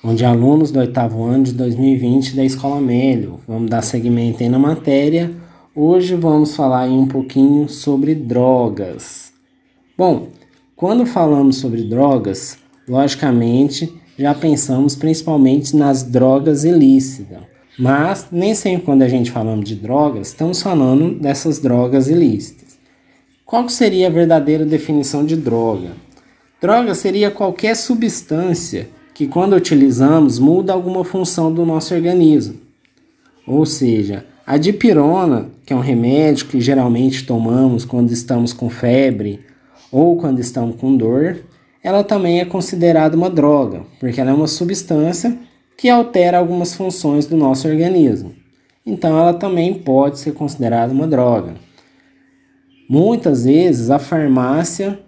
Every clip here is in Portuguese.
onde alunos do 8º ano de 2020 da Escola Mélio. Vamos dar seguimento aí na matéria. Hoje vamos falar aí um pouquinho sobre drogas. Bom, quando falamos sobre drogas, logicamente já pensamos principalmente nas drogas ilícitas. Mas nem sempre quando a gente falamos de drogas, estamos falando dessas drogas ilícitas. Qual seria a verdadeira definição de droga? Droga seria qualquer substância que, quando utilizamos, muda alguma função do nosso organismo. Ou seja, a dipirona, que é um remédio que geralmente tomamos quando estamos com febre ou quando estamos com dor, ela também é considerada uma droga, porque ela é uma substância que altera algumas funções do nosso organismo. Então, ela também pode ser considerada uma droga. Muitas vezes, a farmácia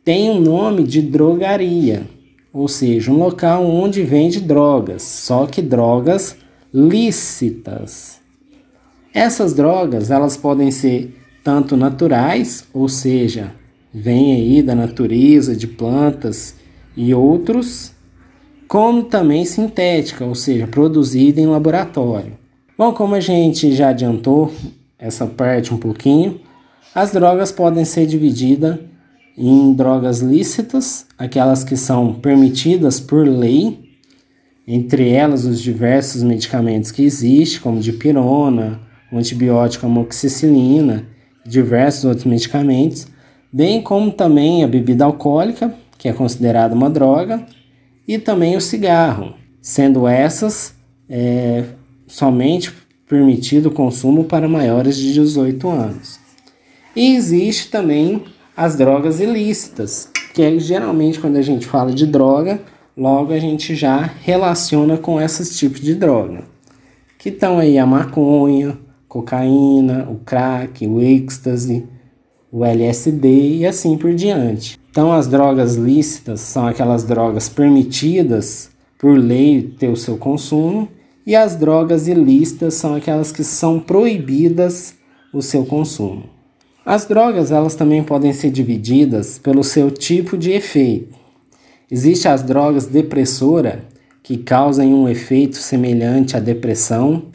tem o nome de drogaria, ou seja, um local onde vende drogas, só que drogas lícitas. Essas drogas, elas podem ser tanto naturais, ou seja, vêm aí da natureza, de plantas e outros, como também sintética, ou seja, produzida em laboratório. Bom, como a gente já adiantou essa parte um pouquinho, as drogas podem ser divididas em drogas lícitas, aquelas que são permitidas por lei, entre elas os diversos medicamentos que existem, como dipirona, o antibiótico amoxicilina, diversos outros medicamentos, bem como também a bebida alcoólica, que é considerada uma droga, e também o cigarro, sendo essas somente permitido o consumo para maiores de 18 anos. E existe também as drogas ilícitas, que é geralmente quando a gente fala de droga, logo a gente já relaciona com esses tipos de droga, que estão aí a maconha, cocaína, o crack, o êxtase, o LSD e assim por diante. Então, as drogas lícitas são aquelas drogas permitidas por lei ter o seu consumo, e as drogas ilícitas são aquelas que são proibidas o seu consumo. As drogas, elas também podem ser divididas pelo seu tipo de efeito. Existem as drogas depressoras, que causam um efeito semelhante à depressão,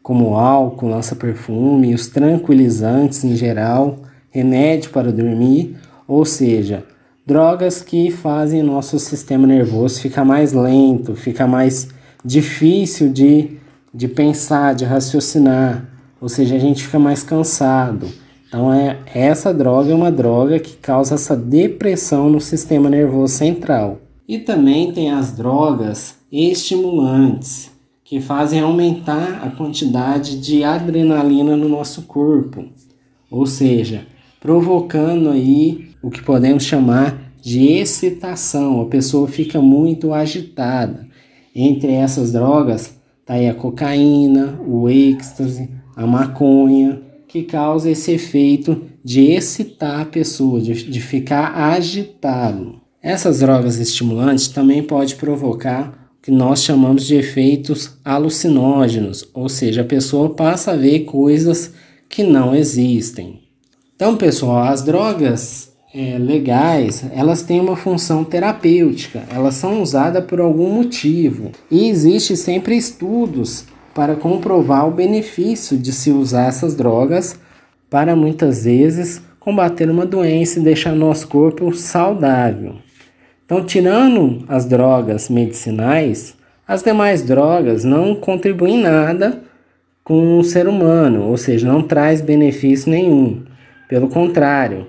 como o álcool, lança-perfume, os tranquilizantes em geral, remédio para dormir, ou seja, drogas que fazem nosso sistema nervoso ficar mais lento, ficar mais difícil de pensar, de raciocinar, ou seja, a gente fica mais cansado. Então, essa droga é uma droga que causa essa depressão no sistema nervoso central. E também tem as drogas estimulantes, que fazem aumentar a quantidade de adrenalina no nosso corpo, ou seja, provocando aí o que podemos chamar de excitação. A pessoa fica muito agitada. Entre essas drogas está aí a cocaína, o êxtase, a maconha, que causa esse efeito de excitar a pessoa, de ficar agitado. Essas drogas estimulantes também podem provocar o que nós chamamos de efeitos alucinógenos, ou seja, a pessoa passa a ver coisas que não existem. Então, pessoal, as drogas legais, elas têm uma função terapêutica, elas são usadas por algum motivo, e existe sempre estudos para comprovar o benefício de se usar essas drogas para muitas vezes combater uma doença e deixar nosso corpo saudável. Então, tirando as drogas medicinais, as demais drogas não contribuem nada com o ser humano, ou seja, não traz benefício nenhum. Pelo contrário,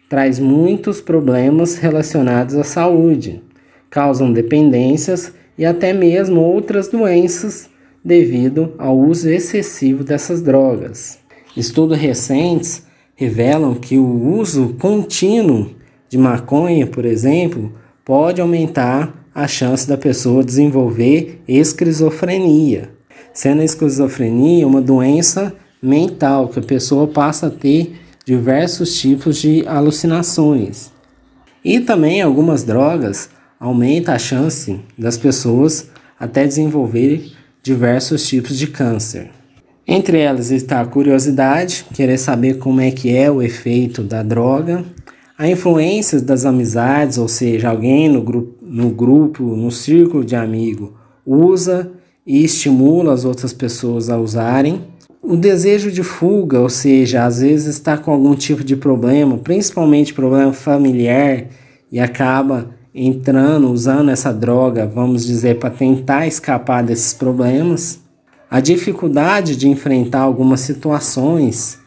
traz muitos problemas relacionados à saúde, causam dependências e até mesmo outras doenças devido ao uso excessivo dessas drogas. Estudos recentes revelam que o uso contínuo de maconha, por exemplo, pode aumentar a chance da pessoa desenvolver esquizofrenia, sendo a esquizofrenia uma doença mental, que a pessoa passa a ter diversos tipos de alucinações. E também algumas drogas aumentam a chance das pessoas até desenvolverem diversos tipos de câncer. Entre elas está a curiosidade, querer saber como é que é o efeito da droga, A influência das amizades, ou seja, alguém no grupo, no círculo de amigos, usa e estimula as outras pessoas a usarem. O desejo de fuga, ou seja, às vezes está com algum tipo de problema, principalmente problema familiar, e acaba entrando, usando essa droga, vamos dizer, para tentar escapar desses problemas. A dificuldade de enfrentar algumas situações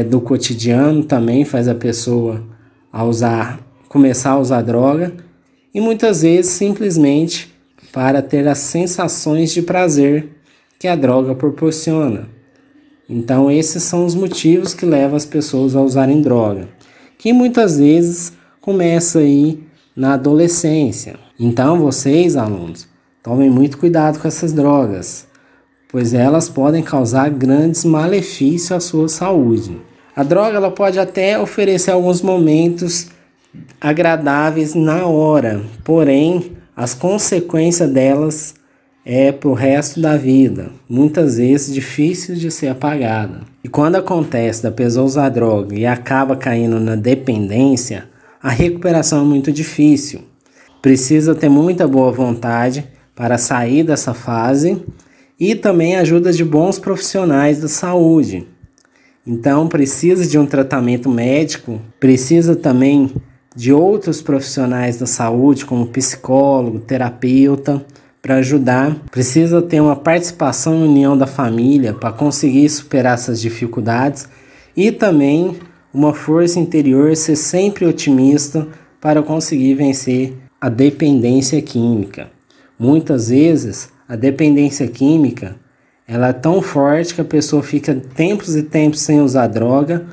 do cotidiano também faz a pessoa começar a usar droga, e muitas vezes simplesmente para ter as sensações de prazer que a droga proporciona. Então esses são os motivos que levam as pessoas a usarem droga, que muitas vezes começa aí na adolescência. Então vocês, alunos, tomem muito cuidado com essas drogas, pois elas podem causar grandes malefícios à sua saúde. A droga ela pode até oferecer alguns momentos agradáveis na hora, porém as consequências delas para o resto da vida, muitas vezes difíceis de ser apagada. E quando acontece da pessoa usar droga e acaba caindo na dependência, a recuperação é muito difícil. Precisa ter muita boa vontade para sair dessa fase e também a ajuda de bons profissionais da saúde. Então precisa de um tratamento médico, precisa também de outros profissionais da saúde, como psicólogo, terapeuta, para ajudar. Precisa ter uma participação e união da família para conseguir superar essas dificuldades e também uma força interior, ser sempre otimista para conseguir vencer a dependência química. Muitas vezes a dependência química ela é tão forte que a pessoa fica tempos e tempos sem usar droga,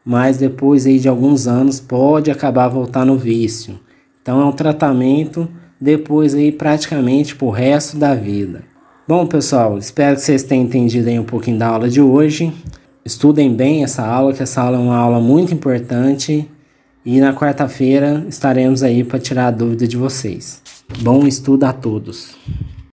mas depois aí de alguns anos pode acabar voltando no vício. Então é um tratamento depois aí praticamente pro resto da vida. Bom, pessoal, espero que vocês tenham entendido aí um pouquinho da aula de hoje. Estudem bem essa aula, que essa aula é uma aula muito importante. E na quarta-feira estaremos aí para tirar a dúvida de vocês. Bom estudo a todos!